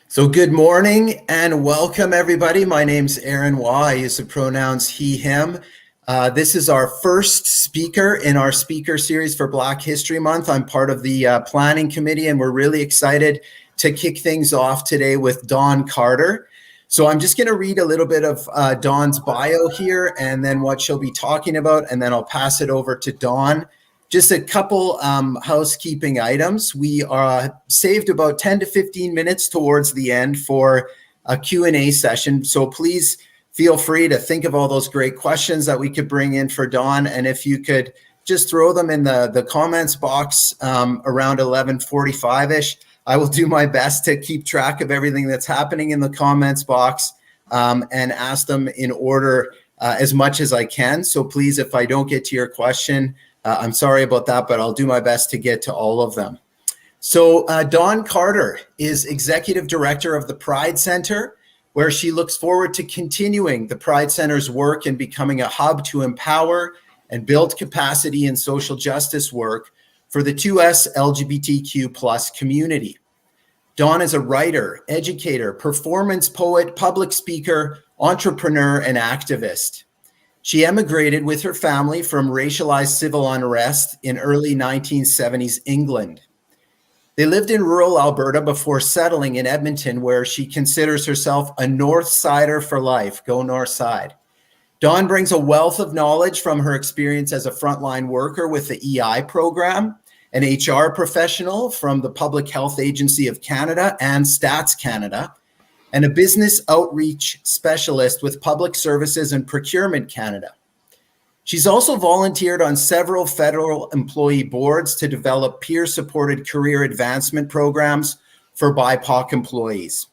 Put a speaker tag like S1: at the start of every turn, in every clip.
S1: So good morning and welcome everybody. My name's Aaron Waugh. I use the pronouns he, him. This is our first speaker in our speaker series for Black History Month. I'm part of the planning committee and we're really excited to kick things off today with Dawn Carter. So I'm just going to read a little bit of Dawn's bio here and then what she'll be talking about, and then I'll pass it over to Dawn. Just a couple housekeeping items. We saved about 10 to 15 minutes towards the end for a Q&A session. So please feel free to think of all those great questions that we could bring in for Dawn. And if you could just throw them in the comments box around 11:45-ish, I will do my best to keep track of everything that's happening in the comments box and ask them in order as much as I can. So please, if I don't get to your question, I'm sorry about that, but I'll do my best to get to all of them. So Dawn Carter is Executive Director of the Pride Center, where she looks forward to continuing the Pride Center's work and becoming a hub to empower and build capacity in social justice work for the 2S LGBTQ+ community. Dawn is a writer, educator, performance poet, public speaker, entrepreneur, and activist. She emigrated with her family from racialized civil unrest in early 1970s England. They lived in rural Alberta before settling in Edmonton, where she considers herself a North Sider for life. Go North Side. Dawn brings a wealth of knowledge from her experience as a frontline worker with the EI program, an HR professional from the Public Health Agency of Canada and Stats Canada, and a business outreach specialist with Public Services and Procurement Canada. She's also volunteered on several federal employee boards to develop peer-supported career advancement programs for BIPOC employees.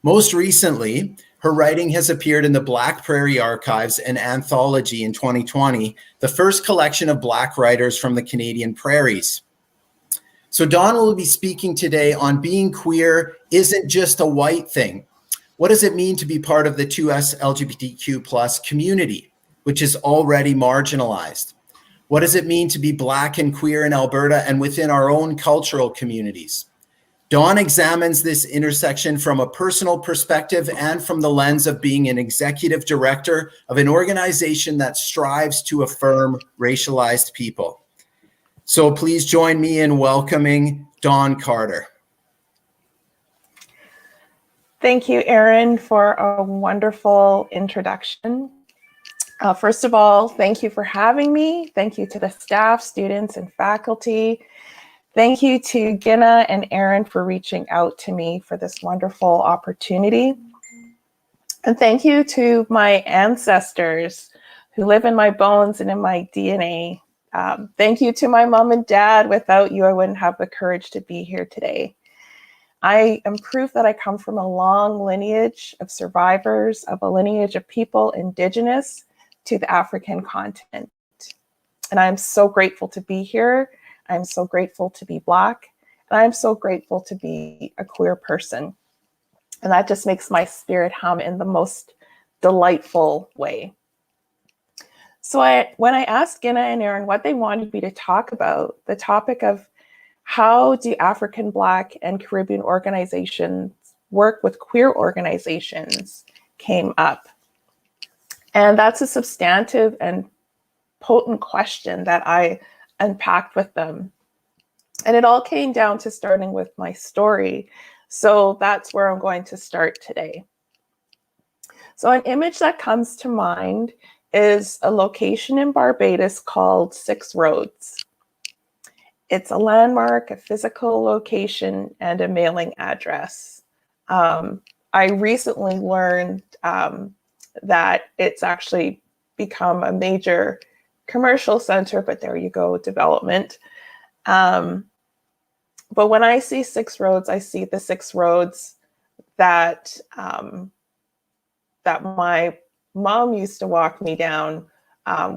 S1: Most recently, her writing has appeared in the Black Prairie Archives and Anthology in 2020, the first collection of Black writers from the Canadian prairies. So Dawn will be speaking today on being queer isn't just a white thing. What does it mean to be part of the 2S LGBTQ+ community, which is already marginalized? What does it mean to be Black and queer in Alberta and within our own cultural communities? Dawn examines this intersection from a personal perspective and from the lens of being an executive director of an organization that strives to affirm racialized people. So please join me in welcoming Dawn Carter.
S2: Thank you, Aaron, for a wonderful introduction. First of all, thank you for having me. Thank you to the staff, students, and faculty. Thank you to Gina and Aaron for reaching out to me for this wonderful opportunity. And thank you to my ancestors who live in my bones and in my DNA. Thank you to my mom and dad. Without you, I wouldn't have the courage to be here today. I am proof that I come from a long lineage of survivors, of a lineage of people indigenous to the African continent. And I'm so grateful to be here. I'm so grateful to be Black. And I'm so grateful to be a queer person. And that just makes my spirit hum in the most delightful way. So when I asked Gina and Aaron what they wanted me to talk about, the topic of how do African, Black, and Caribbean organizations work with queer organizations came up. And that's a substantive and potent question that I unpacked with them. And it all came down to starting with my story. So that's where I'm going to start today. So an image that comes to mind is a location in Barbados called Six Roads. It's a landmark, a physical location, and a mailing address. I recently learned that it's actually become a major commercial center, but there you go, development. But when I see Six Roads, I see the six roads that that my mom used to walk me down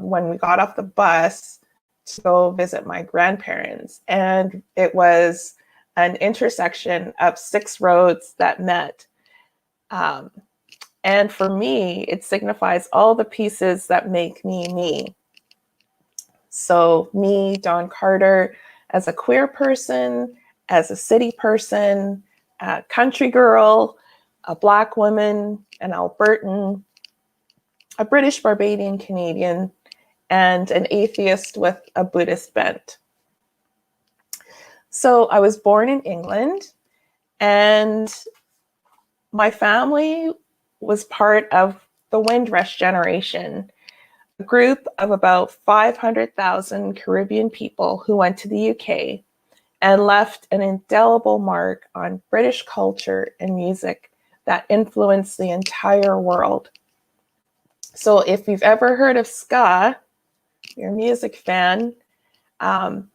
S2: when we got off the bus to go visit my grandparents. And it was an intersection of six roads that met. And for me, it signifies all the pieces that make me me. So me, Dawn Carter, as a queer person, as a city person, a country girl, a Black woman, an Albertan, a British Barbadian Canadian, and an atheist with a Buddhist bent. So I was born in England, and my family was part of the Windrush generation, a group of about 500,000 Caribbean people who went to the UK and left an indelible mark on British culture and music that influenced the entire world. So if you've ever heard of ska, you're a music fan,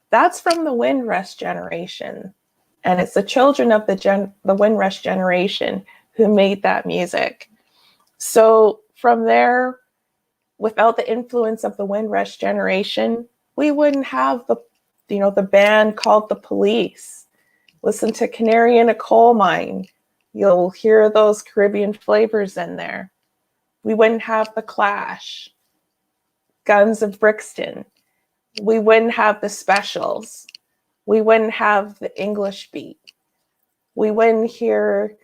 S2: that's from the Windrush generation. And it's the children of the Windrush generation who made that music. So from there, without the influence of the Windrush generation, we wouldn't have the band called The Police. Listen to Canary in a Coal Mine. You'll hear those Caribbean flavors in there. We wouldn't have The Clash, Guns of Brixton. We wouldn't have The Specials. We wouldn't have the English Beat. We wouldn't hear,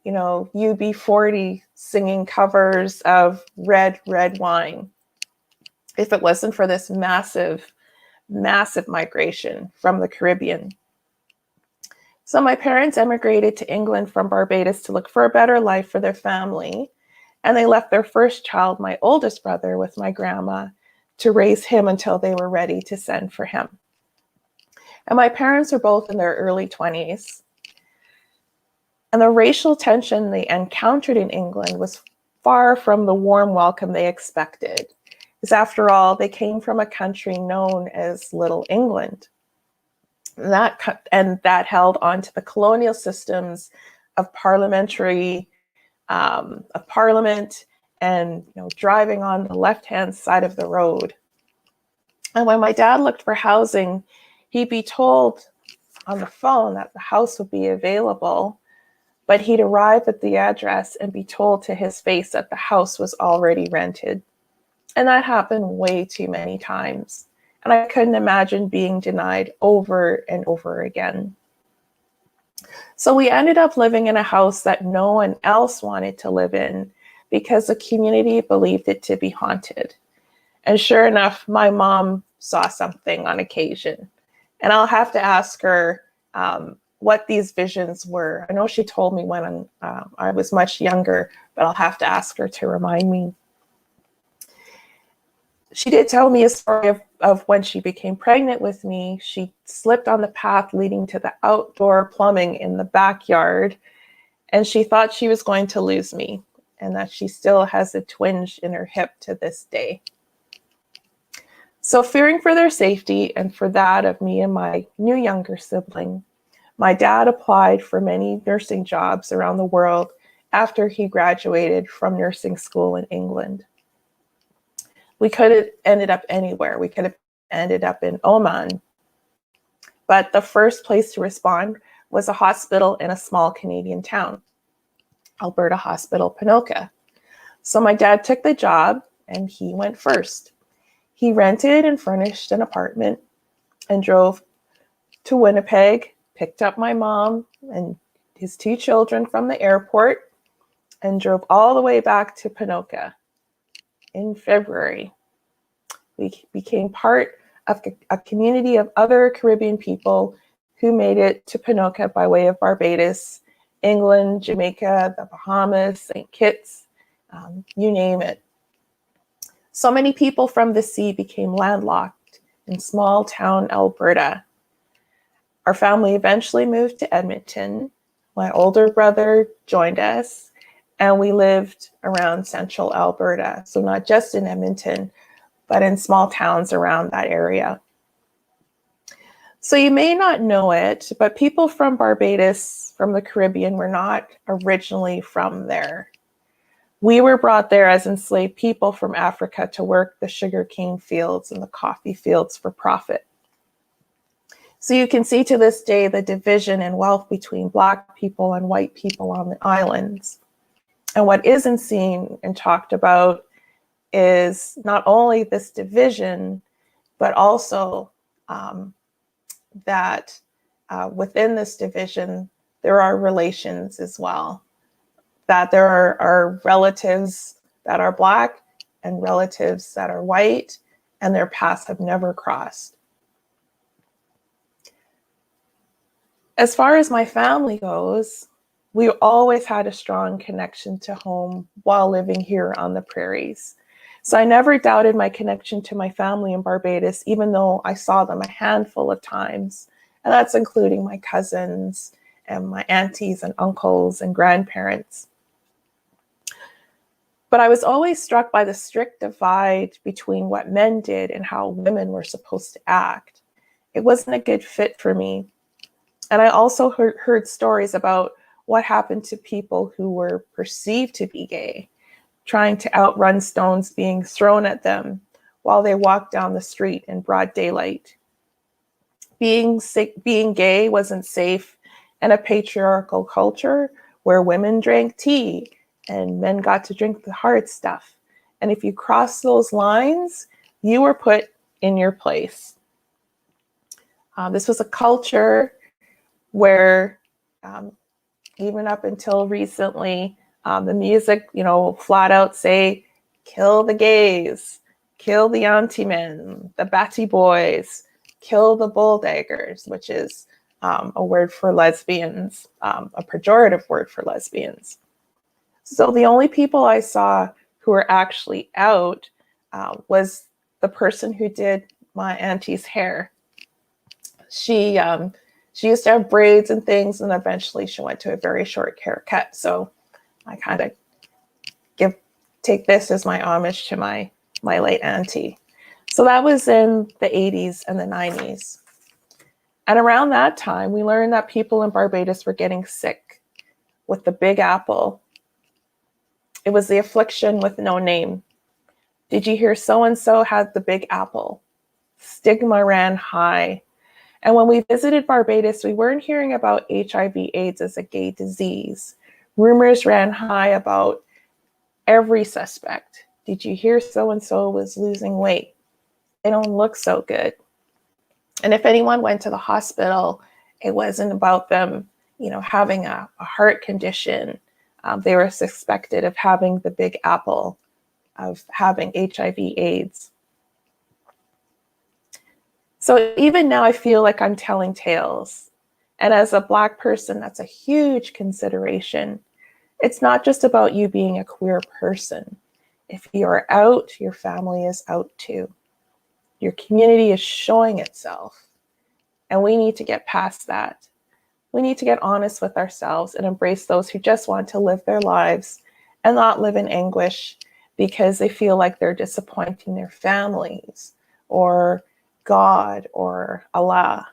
S2: UB40 singing covers of Red, Red Wine if it wasn't for this massive, massive migration from the Caribbean. So my parents emigrated to England from Barbados to look for a better life for their family. And they left their first child, my oldest brother, with my grandma to raise him until they were ready to send for him. And my parents were both in their early 20s. And the racial tension they encountered in England was far from the warm welcome they expected. Because after all, they came from a country known as Little England. And that held on to the colonial systems of parliament and driving on the left-hand side of the road. And when my dad looked for housing, he'd be told on the phone that the house would be available, but he'd arrive at the address and be told to his face that the house was already rented. And that happened way too many times. And I couldn't imagine being denied over and over again. So we ended up living in a house that no one else wanted to live in because the community believed it to be haunted. And sure enough, my mom saw something on occasion. And I'll have to ask her what these visions were. I know she told me when I was much younger, but I'll have to ask her to remind me. She did tell me a story of when she became pregnant with me. She slipped on the path leading to the outdoor plumbing in the backyard, and she thought she was going to lose me, and that she still has a twinge in her hip to this day. So fearing for their safety and for that of me and my new younger sibling, my dad applied for many nursing jobs around the world after he graduated from nursing school in England. We could have ended up anywhere. We could have ended up in Oman. But the first place to respond was a hospital in a small Canadian town, Alberta Hospital, Ponoka. So my dad took the job and he went first. He rented and furnished an apartment and drove to Winnipeg, picked up my mom and his two children from the airport, and drove all the way back to Ponoka. In February, we became part of a community of other Caribbean people who made it to Ponoka by way of Barbados, England, Jamaica, the Bahamas, St. Kitts, you name it. So many people from the sea became landlocked in small town Alberta. Our family eventually moved to Edmonton. My older brother joined us, and we lived around central Alberta. So not just in Edmonton, but in small towns around that area. So you may not know it, but people from Barbados, from the Caribbean, were not originally from there. We were brought there as enslaved people from Africa to work the sugarcane fields and the coffee fields for profit. So you can see to this day the division in wealth between Black people and white people on the islands. And what isn't seen and talked about is not only this division, but also that within this division, there are relations as well, that there are relatives that are Black and relatives that are white, and their paths have never crossed. As far as my family goes, we always had a strong connection to home while living here on the prairies. So I never doubted my connection to my family in Barbados, even though I saw them a handful of times. And that's including my cousins and my aunties and uncles and grandparents. But I was always struck by the strict divide between what men did and how women were supposed to act. It wasn't a good fit for me. And I also heard stories about what happened to people who were perceived to be gay, trying to outrun stones being thrown at them while they walked down the street in broad daylight. Being gay wasn't safe in a patriarchal culture where women drank tea and men got to drink the hard stuff. And if you crossed those lines, you were put in your place. This was a culture where even up until recently, the music, flat out say, kill the gays, kill the auntie-men, the batty boys, kill the bulldaggers, which is a word for lesbians, a pejorative word for lesbians. So the only people I saw who were actually out was the person who did my auntie's hair. She used to have braids and things, and eventually she went to a very short haircut. So I kind of take this as my homage to my late auntie. So that was in the 80s and the 90s. And around that time, we learned that people in Barbados were getting sick with the Big Apple. It was the affliction with no name. Did you hear so-and-so had the Big Apple? Stigma ran high. And when we visited Barbados, we weren't hearing about HIV/AIDS as a gay disease. Rumors ran high about every suspect. Did you hear so-and-so was losing weight? They don't look so good. And if anyone went to the hospital, it wasn't about them, having a heart condition. They were suspected of having the Big Apple, of having HIV/AIDS. So even now I feel like I'm telling tales. And as a Black person, that's a huge consideration. It's not just about you being a queer person. If you're out, your family is out too. Your community is showing itself. And we need to get past that. We need to get honest with ourselves and embrace those who just want to live their lives and not live in anguish because they feel like they're disappointing their families or God or Allah.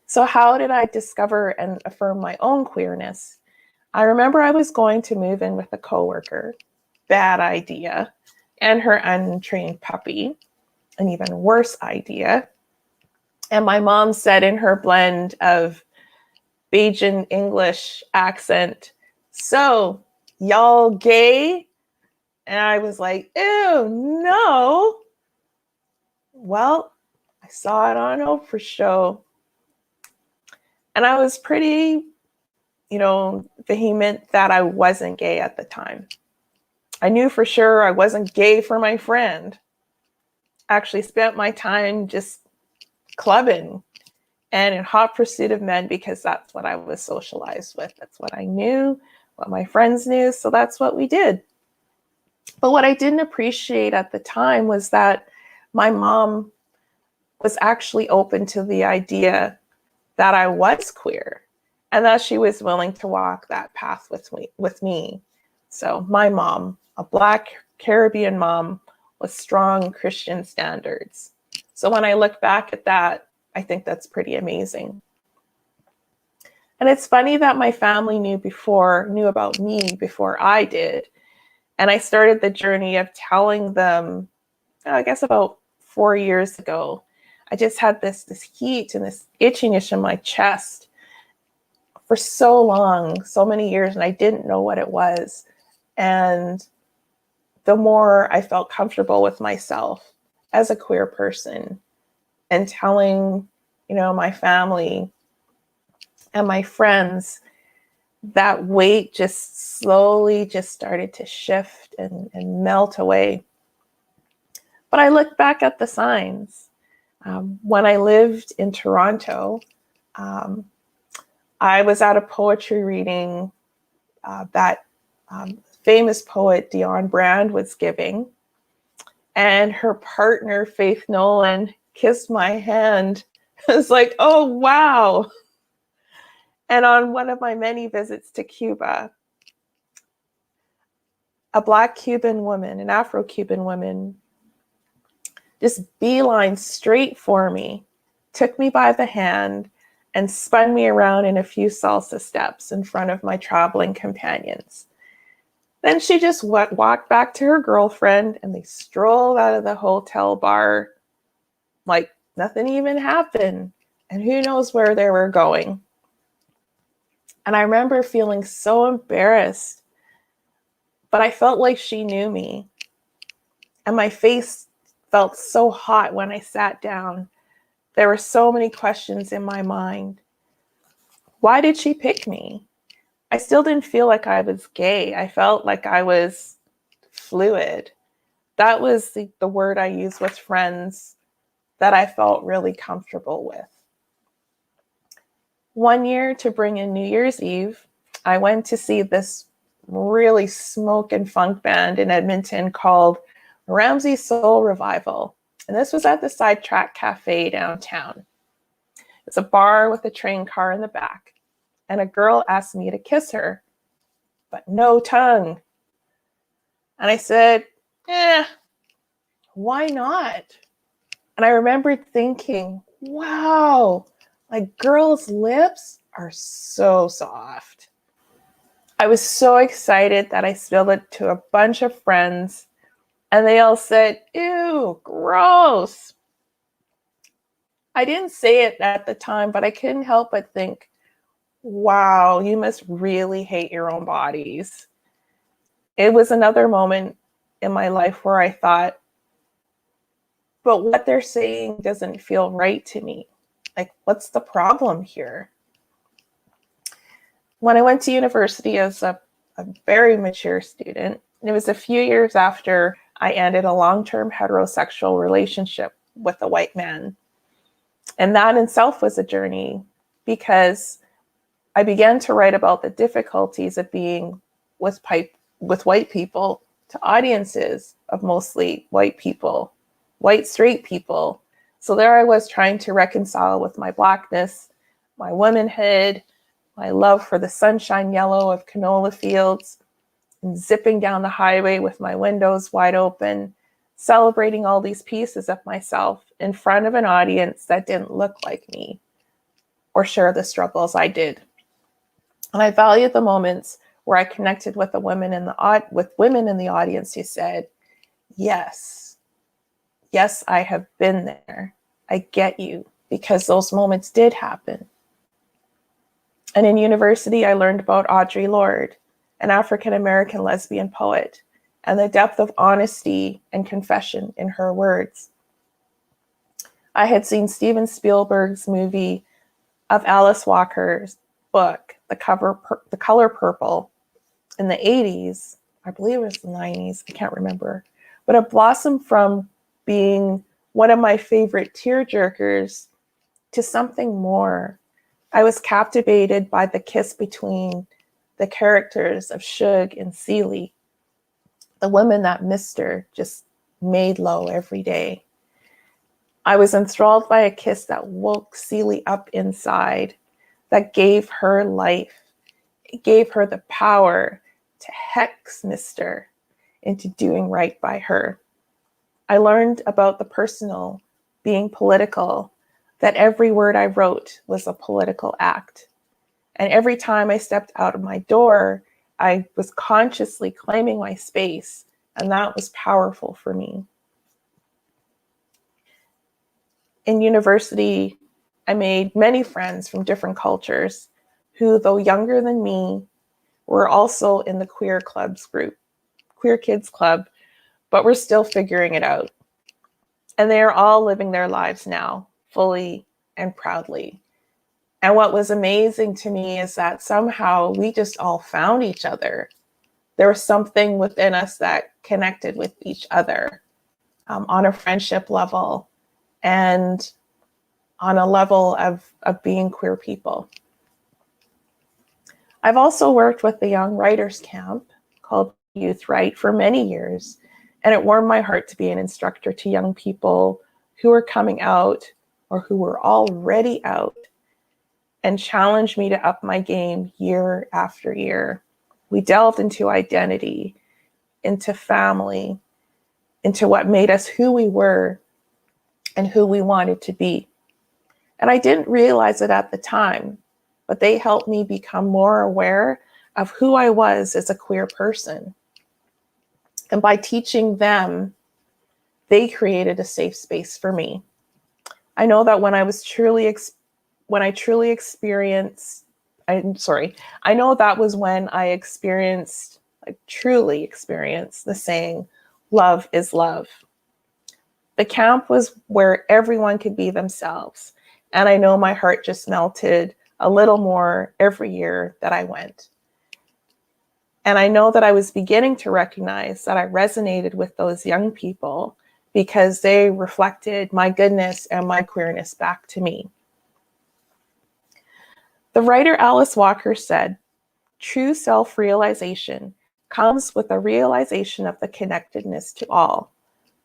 S2: So how did I discover and affirm my own queerness? I remember I was going to move in with a coworker, bad idea, and her untrained puppy, an even worse idea. And my mom said in her blend of Bajan English accent, "So, y'all gay?" And I was like, "Ew, no." Well, I saw it on Oprah's show. And I was pretty, vehement that I wasn't gay at the time. I knew for sure I wasn't gay for my friend. Actually spent my time just clubbing and in hot pursuit of men because that's what I was socialized with. That's what I knew, what my friends knew. So that's what we did. But what I didn't appreciate at the time was that my mom was actually open to the idea that I was queer and that she was willing to walk that path with me. So my mom, a Black Caribbean mom with strong Christian standards. So when I look back at that, I think that's pretty amazing. And it's funny that my family knew about me before I did. And I started the journey of telling them, I guess about 4 years ago. I just had this heat and this itchiness in my chest for so long, so many years, and I didn't know what it was. And the more I felt comfortable with myself as a queer person and telling, my family and my friends, that weight just slowly just started to shift and melt away. But I look back at the signs. When I lived in Toronto, I was at a poetry reading that famous poet Dionne Brand was giving, and her partner, Faith Nolan, kissed my hand. I was like, oh, wow. And on one of my many visits to Cuba, a Black Cuban woman, an Afro-Cuban woman, just beeline straight for me, took me by the hand, and spun me around in a few salsa steps in front of my traveling companions. Then she just walked back to her girlfriend, and they strolled out of the hotel bar like nothing even happened. And who knows where they were going. And I remember feeling so embarrassed, but I felt like she knew me. And my face felt so hot when I sat down. There were so many questions in my mind. Why did she pick me? I still didn't feel like I was gay. I felt like I was fluid. That was the word I used with friends that I felt really comfortable with. One year, to bring in New Year's Eve, I went to see this really smoke and funk band in Edmonton called Ramsey Soul Revival. And this was at the Sidetrack Cafe downtown. It's a bar with a train car in the back. And a girl asked me to kiss her, but no tongue. And I said, why not? And I remembered thinking, wow, like girls' lips are so soft. I was so excited that I spilled it to a bunch of friends, and they all said, ew, gross. I didn't say it at the time, but I couldn't help but think, wow, you must really hate your own bodies. It was another moment in my life where I thought, but what they're saying doesn't feel right to me. Like, what's the problem here? When I went to university as a very mature student, it was a few years after I ended a long-term heterosexual relationship with a white man. And that in itself was a journey, because I began to write about the difficulties of being with white people to audiences of mostly white people, white straight people. So there I was trying to reconcile with my Blackness, my womanhood, my love for the sunshine yellow of canola fields, and zipping down the highway with my windows wide open, celebrating all these pieces of myself in front of an audience that didn't look like me or share the struggles I did. And I valued the moments where I connected with women in the audience who said, yes, I have been there. I get you, because those moments did happen. And in university, I learned about Audre Lorde, an African-American lesbian poet, and the depth of honesty and confession in her words. I had seen Steven Spielberg's movie of Alice Walker's book, The Color Purple, in the 80s. I believe it was the 90s. I can't remember. But it blossomed from being one of my favorite tearjerkers to something more. I was captivated by the kiss between the characters of Suge and Celie, the women that Mr. just made low every day. I was enthralled by a kiss that woke Celie up inside, that gave her life. It gave her the power to hex Mr. into doing right by her. I learned about the personal being political, that every word I wrote was a political act. And every time I stepped out of my door, I was consciously claiming my space, and that was powerful for me. In university, I made many friends from different cultures who, though younger than me, were also in the queer clubs group, Queer Kids Club, but we're still figuring it out. And they are all living their lives now, fully and proudly. And what was amazing to me is that somehow we just all found each other. There was something within us that connected with each other on a friendship level and on a level of being queer people. I've also worked with the Young Writers Camp called Youth Write for many years, and it warmed my heart to be an instructor to young people who were coming out or who were already out, and challenged me to up my game year after year. We delved into identity, into family, into what made us who we were and who we wanted to be. And I didn't realize it at the time, but they helped me become more aware of who I was as a queer person. And by teaching them, they created a safe space for me. I know that I know that was when I truly experienced the saying, love is love. The camp was where everyone could be themselves. And I know my heart just melted a little more every year that I went. And I know that I was beginning to recognize that I resonated with those young people because they reflected my goodness and my queerness back to me. The writer Alice Walker said, "True self-realization comes with a realization of the connectedness to all,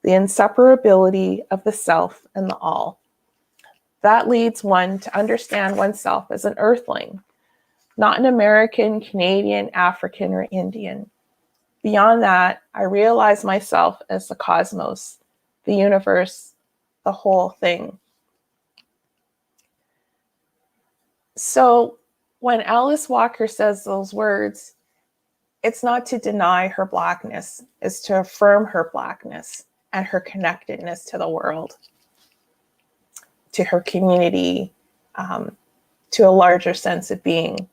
S2: the inseparability of the self and the all. That leads one to understand oneself as an earthling, not an American, Canadian, African, or Indian. Beyond that, I realize myself as the cosmos, the universe, the whole thing." So when Alice Walker says those words, it's not to deny her Blackness, it's to affirm her Blackness and her connectedness to the world, to her community, to a larger sense of being.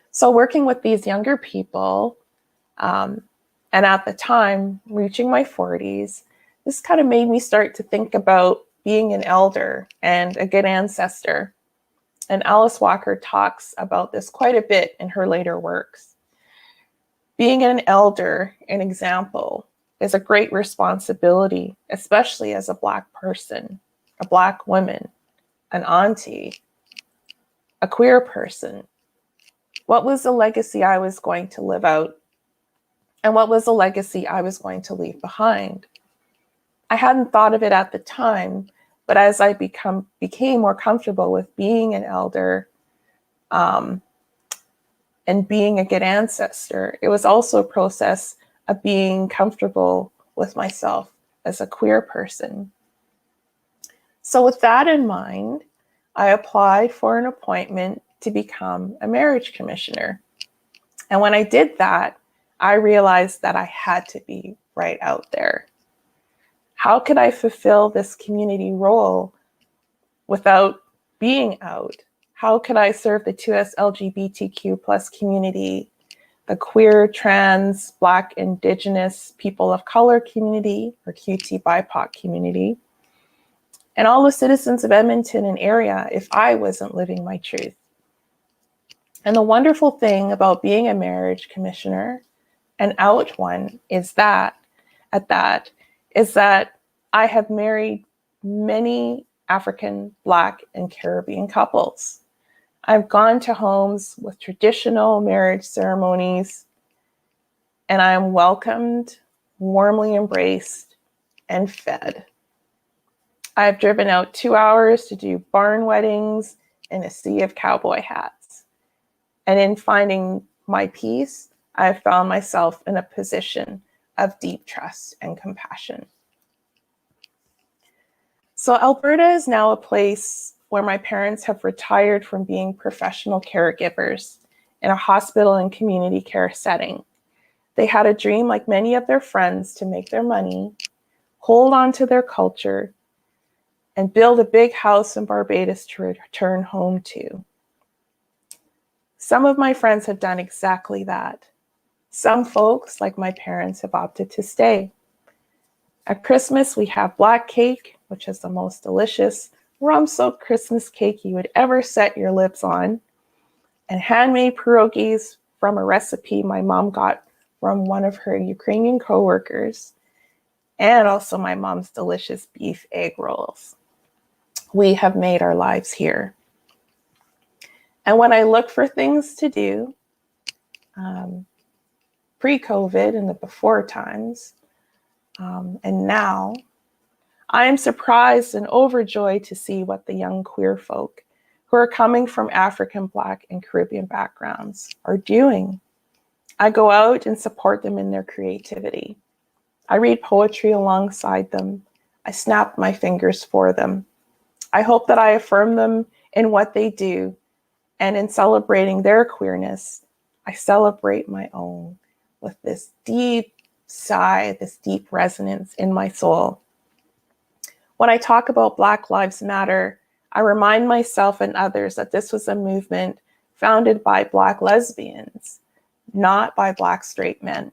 S2: So working with these younger people, and at the time, reaching my 40s, this kind of made me start to think about being an elder and a good ancestor. And Alice Walker talks about this quite a bit in her later works. Being an elder, an example, is a great responsibility, especially as a Black person, a Black woman, an auntie, a queer person. What was the legacy I was going to live out? And what was the legacy I was going to leave behind? I hadn't thought of it at the time, but as I became more comfortable with being an elder and being a good ancestor, it was also a process of being comfortable with myself as a queer person. So with that in mind, I applied for an appointment to become a marriage commissioner. And when I did that, I realized that I had to be right out there. How could I fulfill this community role without being out? How could I serve the 2S LGBTQ plus community, the queer, trans, Black, Indigenous, people of color community, or QT BIPOC community, and all the citizens of Edmonton and area if I wasn't living my truth? And the wonderful thing about being a marriage commissioner, an out one, is that I have married many African, Black, and Caribbean couples. I've gone to homes with traditional marriage ceremonies, and I am welcomed, warmly embraced, and fed. I've driven out 2 hours to do barn weddings in a sea of cowboy hats. And in finding my peace, I've found myself in a position of deep trust and compassion. So Alberta is now a place where my parents have retired from being professional caregivers in a hospital and community care setting. They had a dream, like many of their friends, to make their money, hold on to their culture, and build a big house in Barbados to return home to. Some of my friends have done exactly that. Some folks, like my parents, have opted to stay. At Christmas, we have black cake, which is the most delicious, rum-soaked Christmas cake you would ever set your lips on, and handmade pierogies from a recipe my mom got from one of her Ukrainian coworkers, and also my mom's delicious beef egg rolls. We have made our lives here. And when I look for things to do, pre-COVID and the before times, and now, I am surprised and overjoyed to see what the young queer folk who are coming from African, Black, and Caribbean backgrounds are doing. I go out and support them in their creativity. I read poetry alongside them. I snap my fingers for them. I hope that I affirm them in what they do, and in celebrating their queerness, I celebrate my own with this deep sigh, this deep resonance in my soul. When I talk about Black Lives Matter, I remind myself and others that this was a movement founded by Black lesbians, not by Black straight men.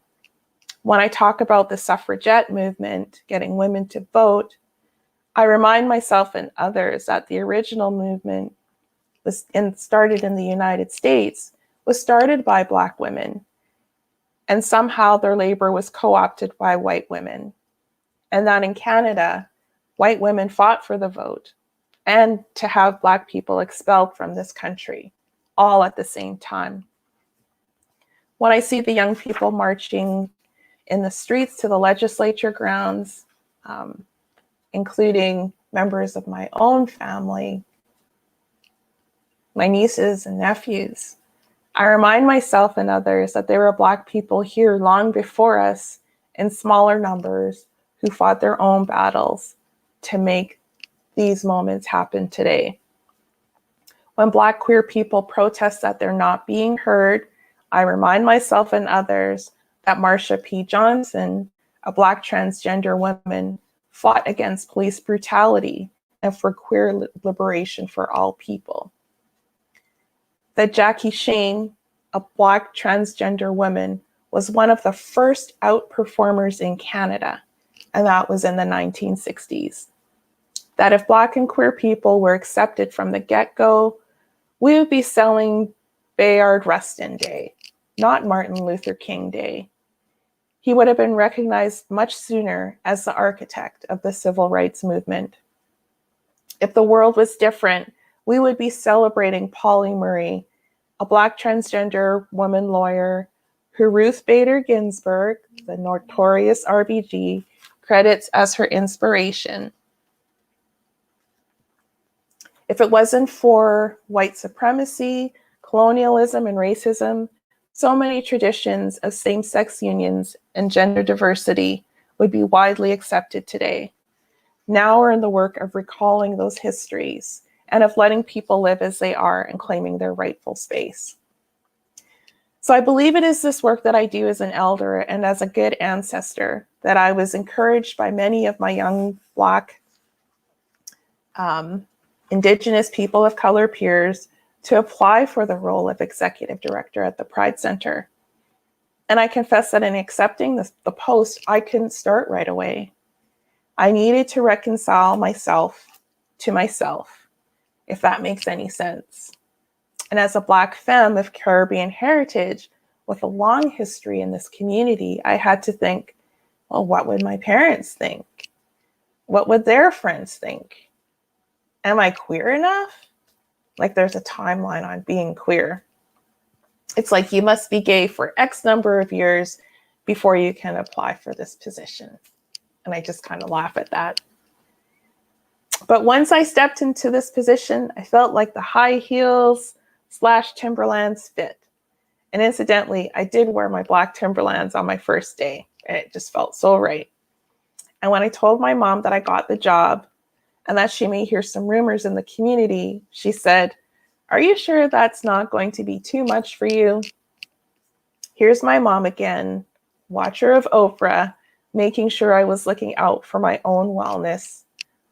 S2: When I talk about the suffragette movement, getting women to vote, I remind myself and others that the original movement started in the United States, was started by Black women, and somehow their labor was co-opted by white women. And that in Canada, white women fought for the vote and to have Black people expelled from this country, all at the same time. When I see the young people marching in the streets to the legislature grounds, including members of my own family, my nieces and nephews, I remind myself and others that there were Black people here long before us in smaller numbers who fought their own battles to make these moments happen today. When Black queer people protest that they're not being heard, I remind myself and others that Marsha P. Johnson, a Black transgender woman, fought against police brutality and for queer liberation for all people. That Jackie Shane, a Black transgender woman, was one of the first out performers in Canada, and that was in the 1960s. That if Black and queer people were accepted from the get-go, we would be selling Bayard Rustin Day, not Martin Luther King Day. He would have been recognized much sooner as the architect of the civil rights movement. If the world was different, we would be celebrating Polly Murray, a Black transgender woman lawyer who Ruth Bader Ginsburg, the notorious RBG, credits as her inspiration. If it wasn't for white supremacy, colonialism, and racism, so many traditions of same-sex unions and gender diversity would be widely accepted today. Now we're in the work of recalling those histories and of letting people live as they are and claiming their rightful space. So I believe it is this work that I do as an elder and as a good ancestor that I was encouraged by many of my young Black, Indigenous people of color peers to apply for the role of executive director at the Pride Center. And I confess that in accepting the post, I couldn't start right away. I needed to reconcile myself to myself, if that makes any sense. And as a Black femme of Caribbean heritage with a long history in this community, I had to think, well, what would my parents think? What would their friends think? Am I queer enough? Like there's a timeline on being queer. It's like you must be gay for X number of years before you can apply for this position. And I just kind of laugh at that. But once I stepped into this position, I felt like the high heels / Timberlands fit. And incidentally, I did wear my Black Timberlands on my first day, and it just felt so right. And when I told my mom that I got the job and that she may hear some rumors in the community, she said, "Are you sure that's not going to be too much for you?" Here's my mom again, watcher of Oprah, making sure I was looking out for my own wellness,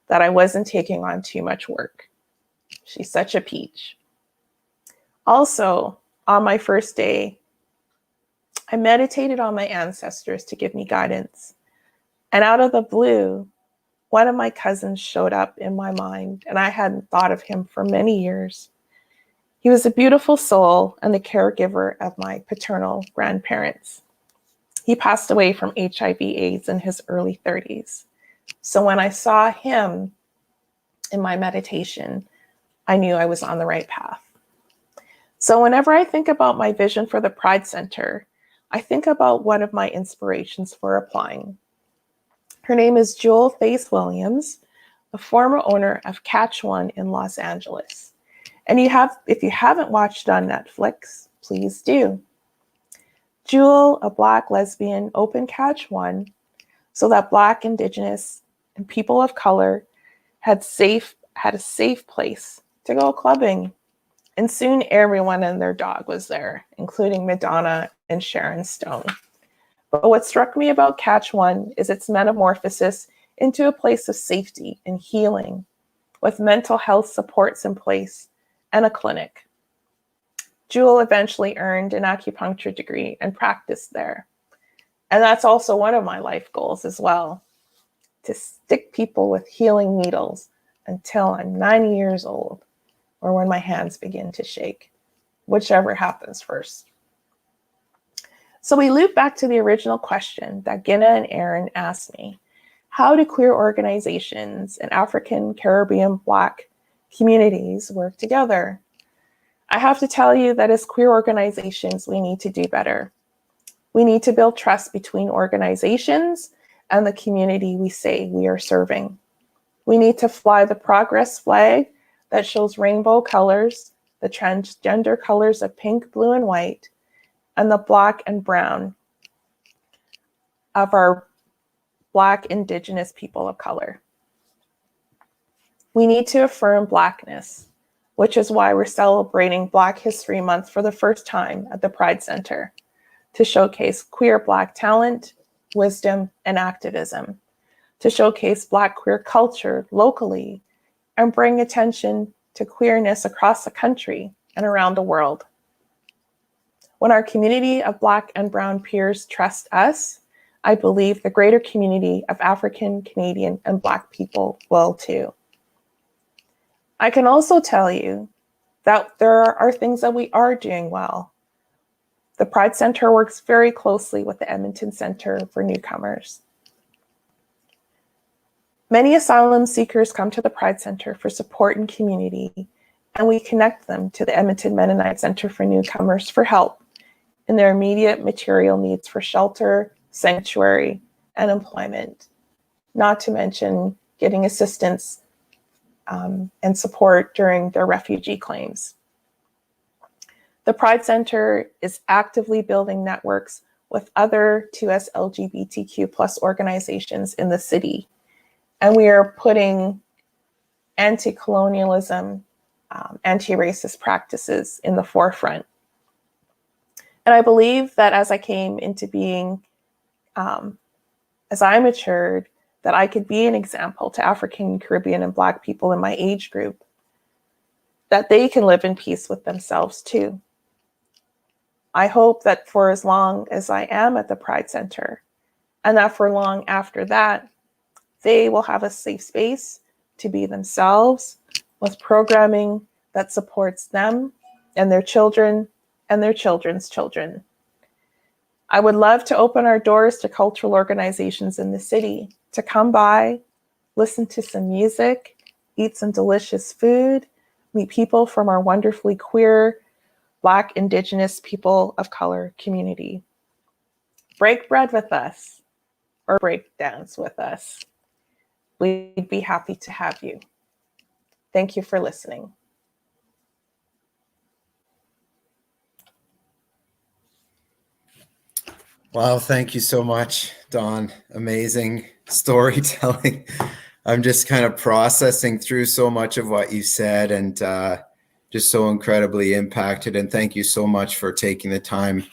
S2: that I wasn't taking on too much work. She's such a peach. Also, on my first day, I meditated on my ancestors to give me guidance. And out of the blue, one of my cousins showed up in my mind, and I hadn't thought of him for many years. He was a beautiful soul and the caregiver of my paternal grandparents. He passed away from HIV/AIDS in his early 30s. So when I saw him in my meditation, I knew I was on the right path. So whenever I think about my vision for the Pride Center, I think about one of my inspirations for applying. Her name is Jewel Faith Williams, a former owner of Catch One in Los Angeles. And if you haven't watched it on Netflix, please do. Jewel, a Black lesbian, opened Catch One so that Black, Indigenous, and people of color had a safe place to go clubbing. And soon everyone and their dog was there, including Madonna and Sharon Stone. But what struck me about Catch One is its metamorphosis into a place of safety and healing, with mental health supports in place and a clinic. Jewel eventually earned an acupuncture degree and practiced there. And that's also one of my life goals as well, to stick people with healing needles until I'm 90 years old, or when my hands begin to shake, whichever happens first. So we loop back to the original question that Gina and Aaron asked me. How do queer organizations and African, Caribbean, Black communities work together? I have to tell you that as queer organizations, we need to do better. We need to build trust between organizations and the community we say we are serving. We need to fly the progress flag that shows rainbow colors, the transgender colors of pink, blue, and white, and the Black and brown of our Black, Indigenous people of color. We need to affirm Blackness, which is why we're celebrating Black History Month for the first time at the Pride Center, to showcase queer Black talent, wisdom, and activism, to showcase Black queer culture locally, and bring attention to queerness across the country and around the world. When our community of Black and brown peers trust us, I believe the greater community of African, Canadian, and Black people will too. I can also tell you that there are things that we are doing well. The Pride Center works very closely with the Edmonton Center for Newcomers. Many asylum seekers come to the Pride Center for support and community, and we connect them to the Edmonton Mennonite Center for Newcomers for help in their immediate material needs for shelter, sanctuary, and employment, not to mention getting assistance and support during their refugee claims. The Pride Center is actively building networks with other 2S LGBTQ+ organizations in the city, and we are putting anti-colonialism, anti-racist practices in the forefront. And I believe that as I came into being, as I matured, that I could be an example to African, Caribbean, and Black people in my age group, that they can live in peace with themselves too. I hope that for as long as I am at the Pride Center, and that for long after that, they will have a safe space to be themselves with programming that supports them and their children and their children's children. I would love to open our doors to cultural organizations in the city to come by, listen to some music, eat some delicious food, meet people from our wonderfully queer, Black, Indigenous, people of color community. Break bread with us or break dance with us. We'd be happy to have you. Thank you for listening.
S1: Wow, thank you so much, Dawn. Amazing storytelling. I'm just kind of processing through so much of what you said and just so incredibly impacted. And thank you so much for taking the time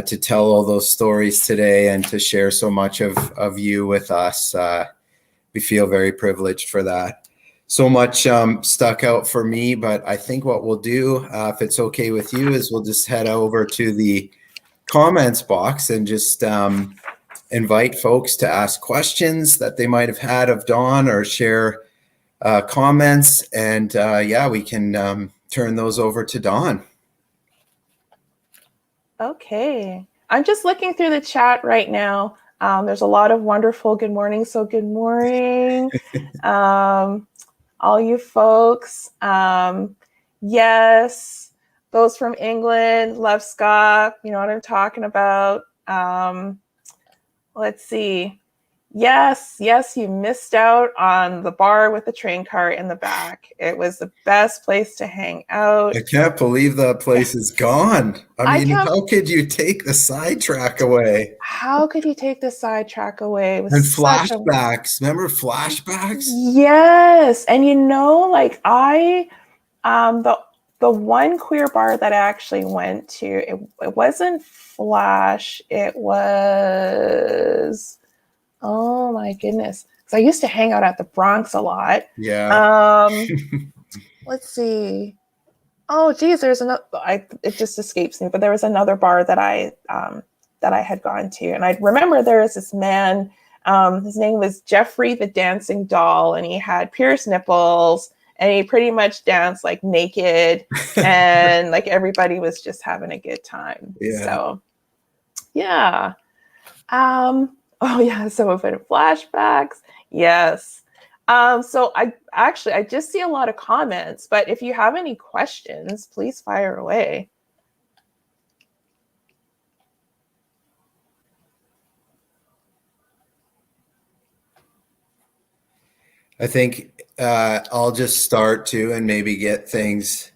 S1: to tell all those stories today and to share so much of you with us. We feel very privileged for that. So much stuck out for me, but I think what we'll do, if it's okay with you, is we'll just head over to the comments box and just invite folks to ask questions that they might have had of Dawn or share comments. And yeah, we can turn those over to Dawn.
S2: Okay. I'm just looking through the chat right now. There's a lot of wonderful good morning. So good morning, all you folks. Yes, those from England, love Scott. You know what I'm talking about. Let's see. Yes, you missed out on the bar with the train car in the back. It was the best place to hang out.
S1: I can't believe that place is gone. I mean,
S2: can't.
S1: how could you take the sidetrack away?
S2: How could you take the sidetrack away? It was
S1: And
S2: such a
S1: flashbacks. Remember flashbacks?
S2: yes, and you know, like the one queer bar that I actually went to, it wasn't Flash. It was, oh my goodness, because I used to hang out at the Bronx a lot.
S1: Yeah.
S2: Let's see. Oh, geez, there's another. It just escapes me, but there was another bar that I had gone to, and I remember there was this man. His name was Jeffrey the Dancing Doll, and he had pierced nipples, and he pretty much danced like naked, and like everybody was just having a good time.
S1: Yeah.
S2: So, yeah. Oh yeah. Some of it flashbacks. Yes. So I just see a lot of comments, but if you have any questions, please fire away.
S1: I think I'll just start too and maybe get things.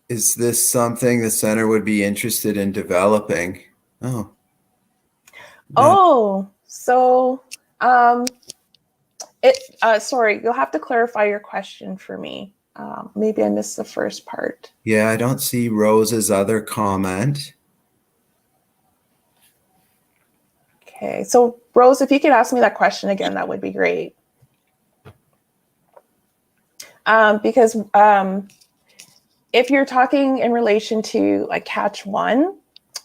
S1: Is this something the center would be interested in developing? Oh.
S2: Oh, so sorry, you'll have to clarify your question for me. Maybe I missed the first part.
S1: Yeah, I don't see Rose's other comment.
S2: Okay, so Rose, if you could ask me that question again, that would be great. Because if you're talking in relation to like Catch One,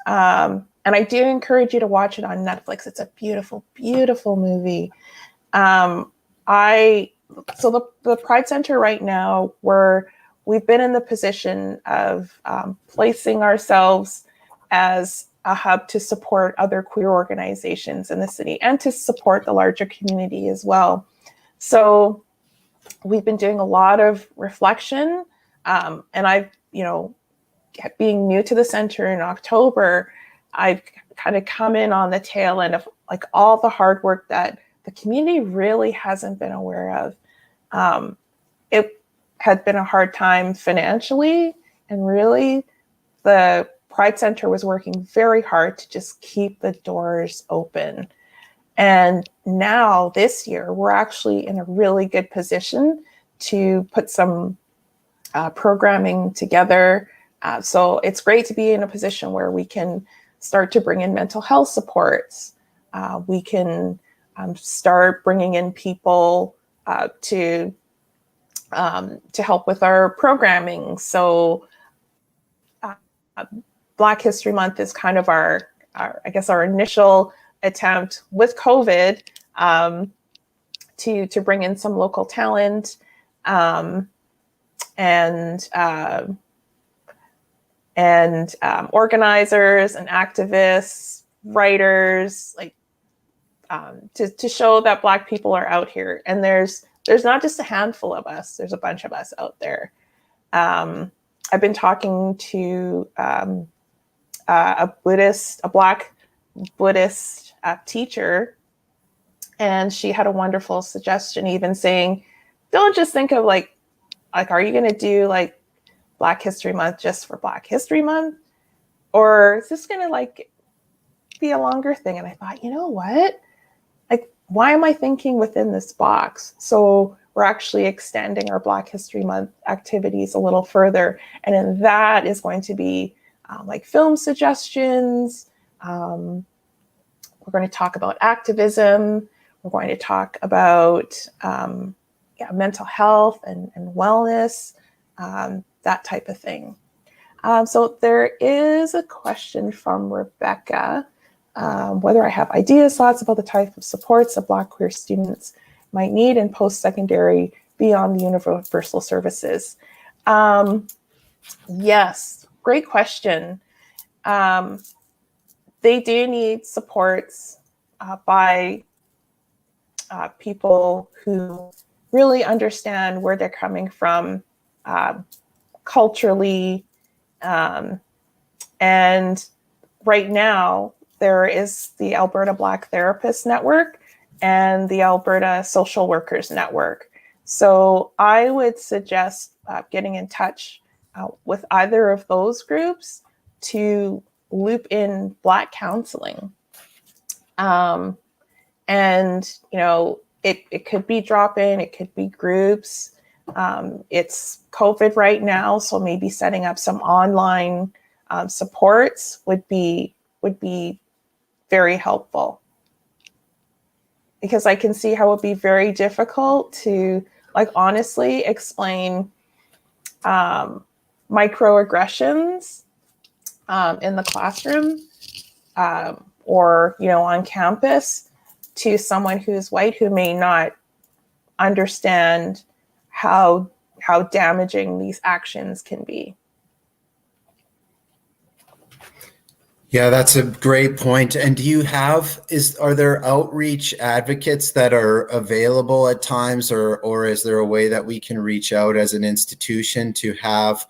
S2: and I do encourage you to watch it on Netflix. It's a beautiful, beautiful movie. So the Pride Center right now, we've been in the position of placing ourselves as a hub to support other queer organizations in the city and to support the larger community as well. So we've been doing a lot of reflection, and I've, being new to the center in October, I've kind of come in on the tail end of like all the hard work that the community really hasn't been aware of. It had been a hard time financially, and really the Pride Center was working very hard to just keep the doors open. And now this year, we're actually in a really good position to put some programming together. So it's great to be in a position where we can start to bring in mental health supports. We can start bringing in people to help with our programming. So Black History Month is kind of our initial attempt with COVID to bring in some local talent and organizers and activists, writers, like to show that Black people are out here. And there's not just a handful of us, there's a bunch of us out there. I've been talking to a Black Buddhist teacher, and she had a wonderful suggestion, even saying, don't just think of like, are you going to do like Black History Month just for Black History Month? Or is this going to like be a longer thing? And I thought, you know what? Like, why am I thinking within this box? So we're actually extending our Black History Month activities a little further. And then that is going to be like film suggestions. We're going to talk about activism. We're going to talk about mental health and wellness, that type of thing. So there is a question from Rebecca. whether I have ideas, thoughts about the type of supports that Black queer students might need in post-secondary beyond the universal services. Yes, great question. They do need supports by people who really understand where they're coming from culturally. And right now, there is the Alberta Black Therapist Network and the Alberta Social Workers Network. So I would suggest getting in touch with either of those groups to loop in Black counseling. And, you know, it could be drop-in, it could be groups. It's COVID right now, so maybe setting up some online supports would be very helpful. Because I can see how it would be very difficult to, like, honestly explain microaggressions in the classroom or, you know, on campus to someone who's white who may not understand how damaging these actions can be.
S1: Yeah, that's a great point. And do you have, are there outreach advocates that are available at times, or is there a way that we can reach out as an institution to have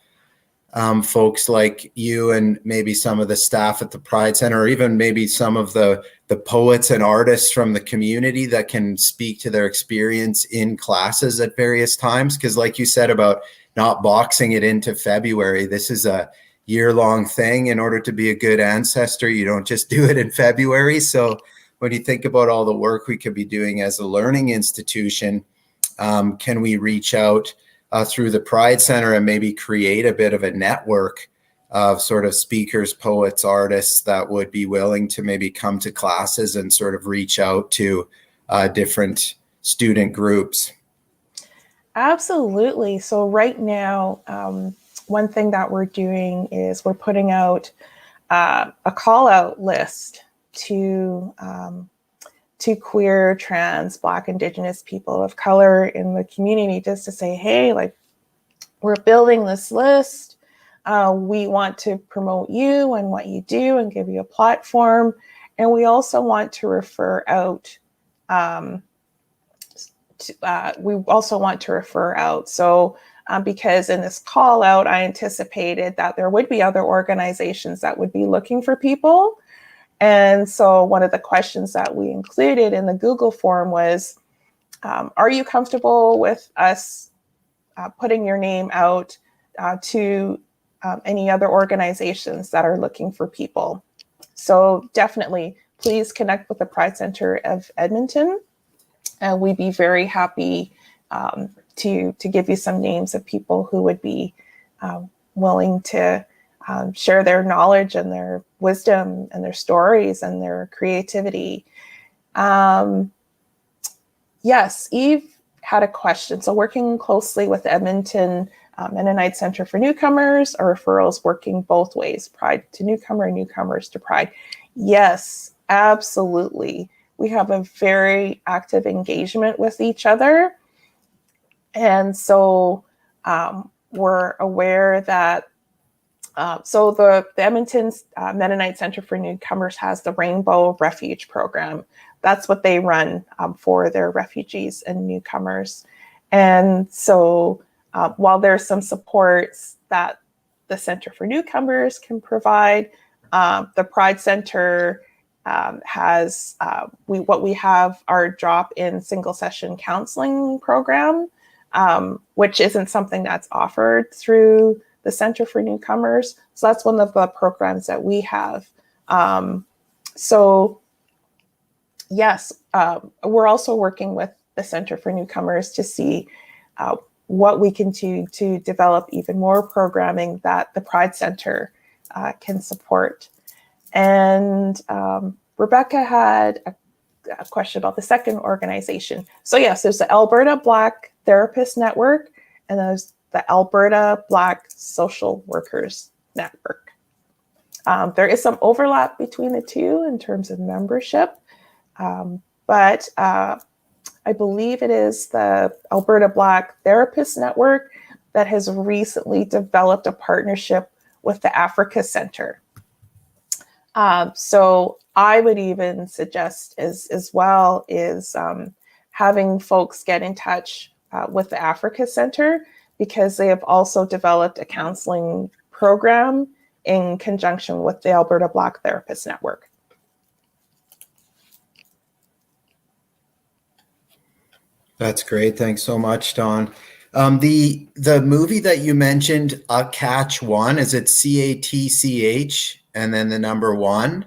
S1: folks like you and maybe some of the staff at the Pride Center, or even maybe some of the poets and artists from the community that can speak to their experience in classes at various times? Because like you said about not boxing it into February, this is a year-long thing. In order to be a good ancestor, you don't just do it in February. So when you think about all the work we could be doing as a learning institution, can we reach out through the Pride Center and maybe create a bit of a network of sort of speakers, poets, artists that would be willing to maybe come to classes and sort of reach out to different student groups?
S2: Absolutely. So right now, one thing that we're doing is we're putting out a call out list to queer, trans, Black, Indigenous people of color in the community, just to say, hey, like, we're building this list. We want to promote you and what you do and give you a platform. And we also want to refer out So because in this call out, I anticipated that there would be other organizations that would be looking for people. And so one of the questions that we included in the Google form was, are you comfortable with us putting your name out to any other organizations that are looking for people? So definitely, please connect with the Pride Center of Edmonton. And we'd be very happy to give you some names of people who would be willing to share their knowledge and their wisdom and their stories and their creativity. Yes, Eve had a question. So working closely with the Edmonton Mennonite Center for Newcomers, or referrals working both ways, Pride to newcomer and newcomers to Pride. Yes, absolutely. We have a very active engagement with each other. And so we're aware that, so the Edmonton Mennonite Center for Newcomers has the Rainbow Refuge Program. That's what they run for their refugees and newcomers. And so while there's some supports that the Center for Newcomers can provide, the Pride Center has what we have our drop-in single session counseling program, which isn't something that's offered through the Center for Newcomers. So that's one of the programs that we have. So yes, we're also working with the Center for Newcomers to see what we can do to develop even more programming that the Pride Center can support. And Rebecca had a question about the second organization. So yes, there's the Alberta Black Therapist Network, and there's the Alberta Black Social Workers Network. There is some overlap between the two in terms of membership, but I believe it is the Alberta Black Therapist Network that has recently developed a partnership with the Africa Center. So I would even suggest as well is having folks get in touch with the Africa Center, because they have also developed a counseling program in conjunction with the Alberta Black Therapist Network.
S1: That's great. Thanks so much, Dawn. The movie that you mentioned, Catch One, is it CATCH and then the number one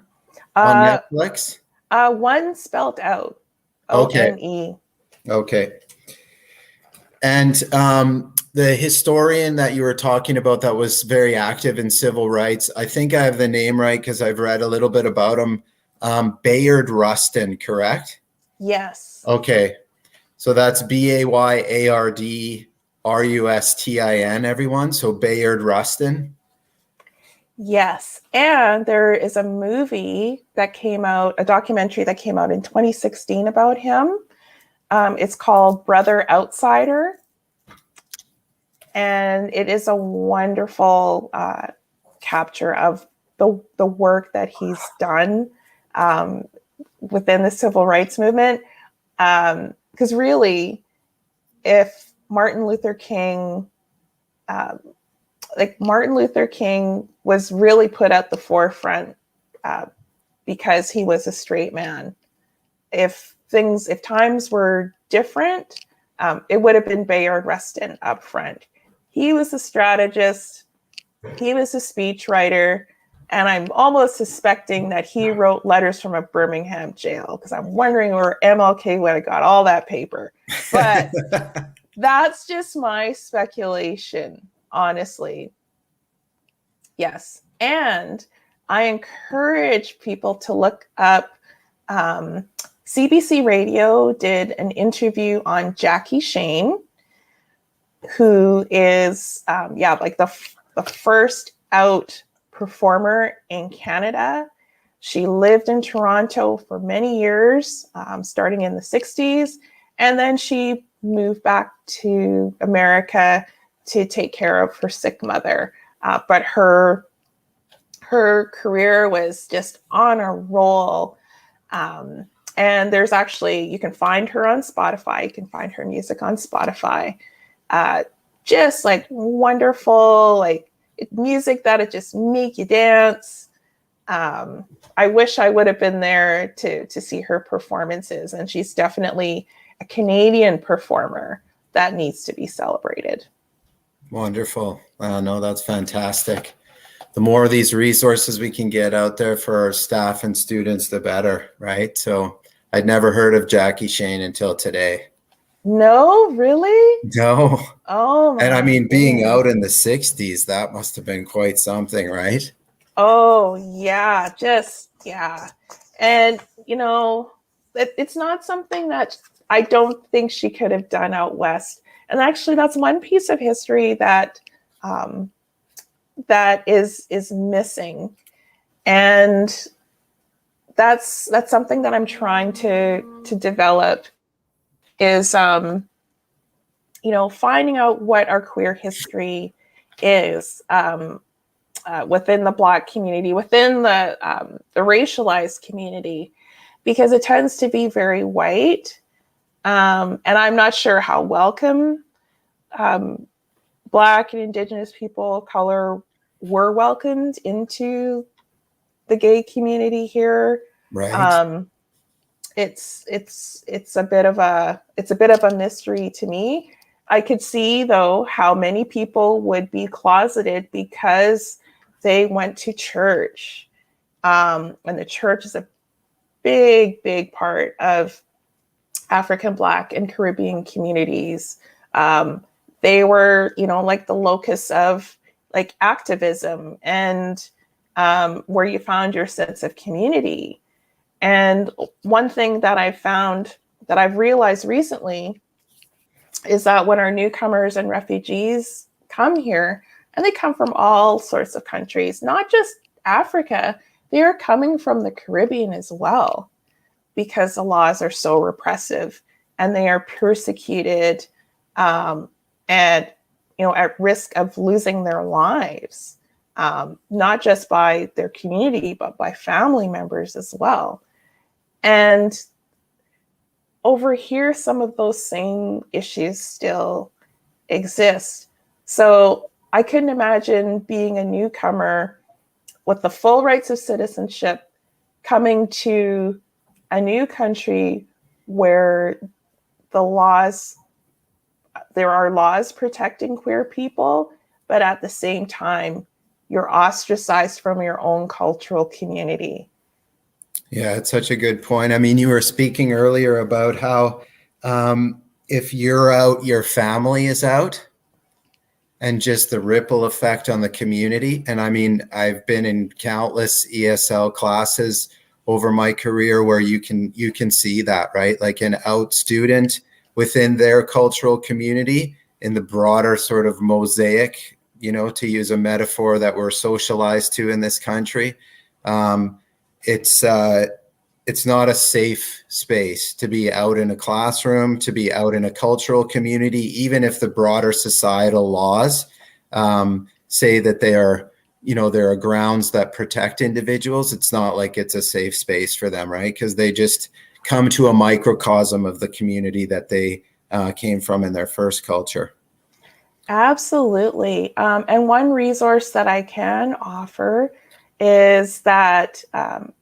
S1: on Netflix?
S2: One spelled out,
S1: Okay.
S2: ONE.
S1: Okay. And the historian that you were talking about that was very active in civil rights, I think I have the name right because I've read a little bit about him. Bayard Rustin, correct?
S2: Yes.
S1: Okay. So that's BAYARD RUSTIN, everyone. So Bayard Rustin.
S2: Yes. And there is a movie that came out, a documentary that came out in 2016 about him. It's called Brother Outsider. And it is a wonderful capture of the work that he's done within the civil rights movement. Because really, if Martin Luther King, Martin Luther King was really put at the forefront because he was a straight man. If times were different, it would have been Bayard Rustin up front. He was a strategist. He was a speechwriter. And I'm almost suspecting that he wrote letters from a Birmingham jail, because I'm wondering where MLK would have got all that paper. But that's just my speculation, honestly. Yes. And I encourage people to look up, CBC Radio did an interview on Jackie Shane, who is, the first out performer in Canada. She lived in Toronto for many years, starting in the 60s. And then she moved back to America to take care of her sick mother. But her career was just on a roll. And there's actually, you can find her on Spotify. You can find her music on Spotify. Just like wonderful, like music that'll just make you dance. I wish I would have been there to see her performances. And she's definitely a Canadian performer that needs to be celebrated.
S1: Wonderful. No, that's fantastic. The more of these resources we can get out there for our staff and students, the better, right? So I'd never heard of Jackie Shane until today.
S2: No, really?
S1: No.
S2: Oh, my
S1: And I mean, being
S2: goodness.
S1: out in the 60s, that must have been quite something, right?
S2: Oh, yeah, yeah. And, it's not something that I don't think she could have done out west. And actually, that's one piece of history that that is missing. And that's something that I'm trying to develop is, finding out what our queer history is within the Black community, within the racialized community, because it tends to be very white. And I'm not sure how welcome Black and Indigenous people of color were welcomed into the gay community here.
S1: Right.
S2: It's a bit of a mystery to me. I could see, though, how many people would be closeted because they went to church. And the church is a big, big part of African, Black, and Caribbean communities. They were, like the locus of like activism and where you found your sense of community. And one thing that I've realized recently is that when our newcomers and refugees come here, and they come from all sorts of countries, not just Africa, they are coming from the Caribbean as well, because the laws are so repressive and they are persecuted, and at risk of losing their lives, not just by their community, but by family members as well. And over here, some of those same issues still exist. So I couldn't imagine being a newcomer with the full rights of citizenship coming to a new country where there are laws protecting queer people, but at the same time, you're ostracized from your own cultural community.
S1: Yeah, it's such a good point. I mean, you were speaking earlier about how if you're out, your family is out, and just the ripple effect on the community. And I mean, I've been in countless ESL classes over my career where you can see that, right? Like an out student within their cultural community in the broader sort of mosaic, to use a metaphor that we're socialized to in this country. It's not a safe space to be out in a classroom, to be out in a cultural community, even if the broader societal laws say that there are grounds that protect individuals. It's not like it's a safe space for them, right? Because they just come to a microcosm of the community that they came from in their first culture.
S2: Absolutely. And one resource that I can offer is that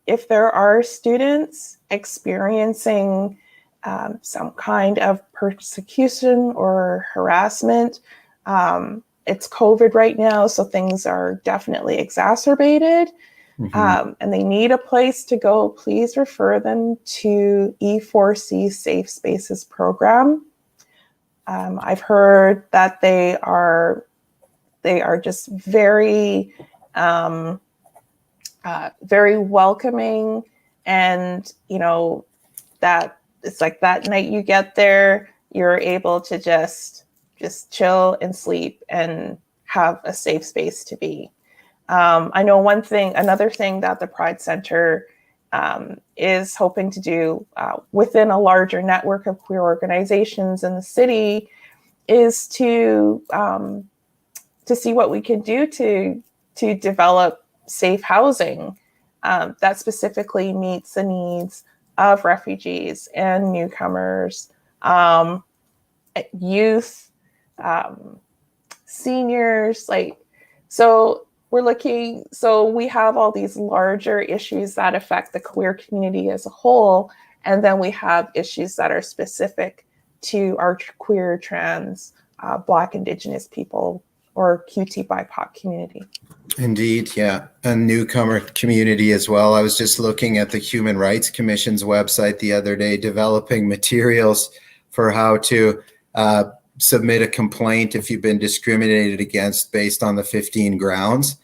S2: if there are students experiencing some kind of persecution or harassment, it's COVID right now, so things are definitely exacerbated, and they need a place to go, please refer them to E4C Safe Spaces program. I've heard that they are just very very welcoming, and that it's like that night you get there, you're able to just chill and sleep and have a safe space to be. I know another thing that the Pride Center is hoping to do within a larger network of queer organizations in the city is to see what we can do to develop safe housing that specifically meets the needs of refugees and newcomers, youth, seniors. So we have all these larger issues that affect the queer community as a whole, and then we have issues that are specific to our queer, trans, Black, Indigenous people, or QT BIPOC community.
S1: Indeed, yeah. A newcomer community as well. I was just looking at the Human Rights Commission's website the other day, developing materials for how to submit a complaint if you've been discriminated against based on the 15 grounds.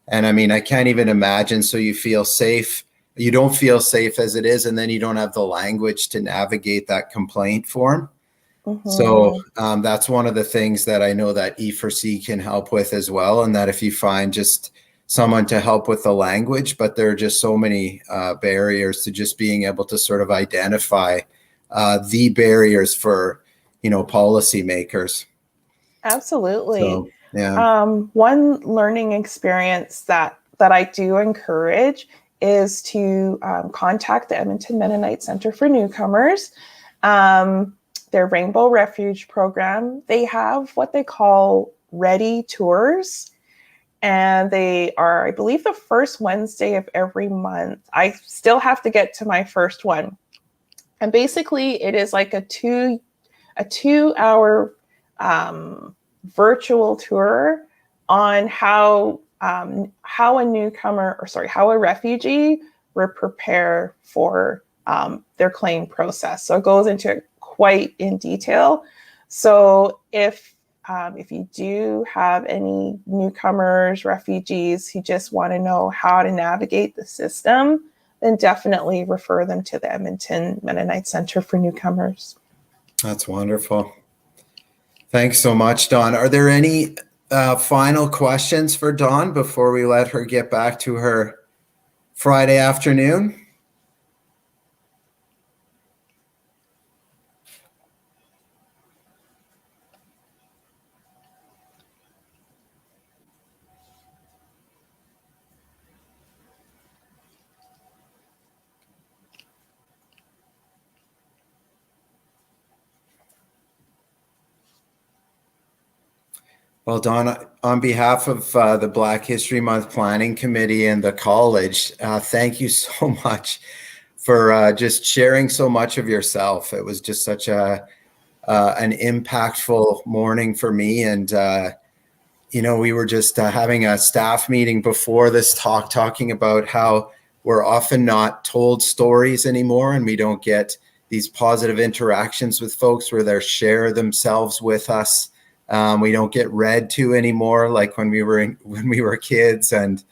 S1: And I mean, I can't even imagine. So you feel safe. You don't feel safe as it is, and then you don't have the language to navigate that complaint form. So that's one of the things that I know that E4C can help with as well. And that if you find just someone to help with the language, but there are just so many barriers to just being able to sort of identify the barriers for, policymakers.
S2: Absolutely.
S1: So, yeah.
S2: One learning experience that I do encourage is to contact the Edmonton Mennonite Center for Newcomers. Their Rainbow Refuge program, they have what they call Ready Tours. And they are, I believe, the first Wednesday of every month. I still have to get to my first one. And basically, it is like a 2-hour virtual tour on how a refugee would prepare for their claim process. So it goes into it quite in detail. So if you do have any newcomers, refugees who just want to know how to navigate the system, then definitely refer them to the Edmonton Mennonite Center for Newcomers.
S1: That's wonderful. Thanks so much, Dawn. Are there any Final questions for Dawn before we let her get back to her Friday afternoon? Well, Dawn, on behalf of the Black History Month Planning Committee and the college, thank you so much for just sharing so much of yourself. It was just such an impactful morning for me. And, we were just having a staff meeting before this talking about how we're often not told stories anymore, and we don't get these positive interactions with folks where they share themselves with us. We don't get read to anymore, like when we were kids, and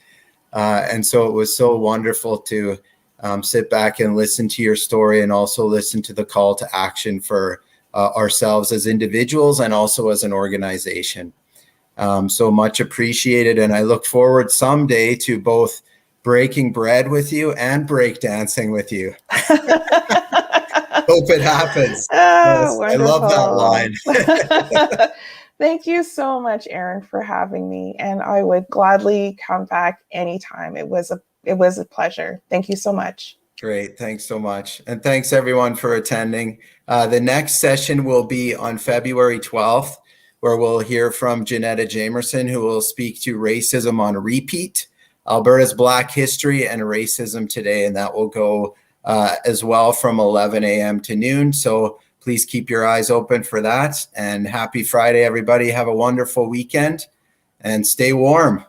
S1: so it was so wonderful to sit back and listen to your story, and also listen to the call to action for ourselves as individuals and also as an organization. So much appreciated, and I look forward someday to both breaking bread with you and break dancing with you. Hope it happens.
S2: Oh,
S1: yes, I love that line.
S2: Thank you so much, Aaron, for having me, and I would gladly come back anytime. It was a pleasure. Thank you so much.
S1: Great. Thanks so much. And thanks everyone for attending. The next session will be on February 12th, where we'll hear from Janetta Jamerson, who will speak to Racism on Repeat, Alberta's Black History and Racism Today. And that will go as well from 11 a.m. to noon. So please keep your eyes open for that. And happy Friday, everybody. Have a wonderful weekend and stay warm.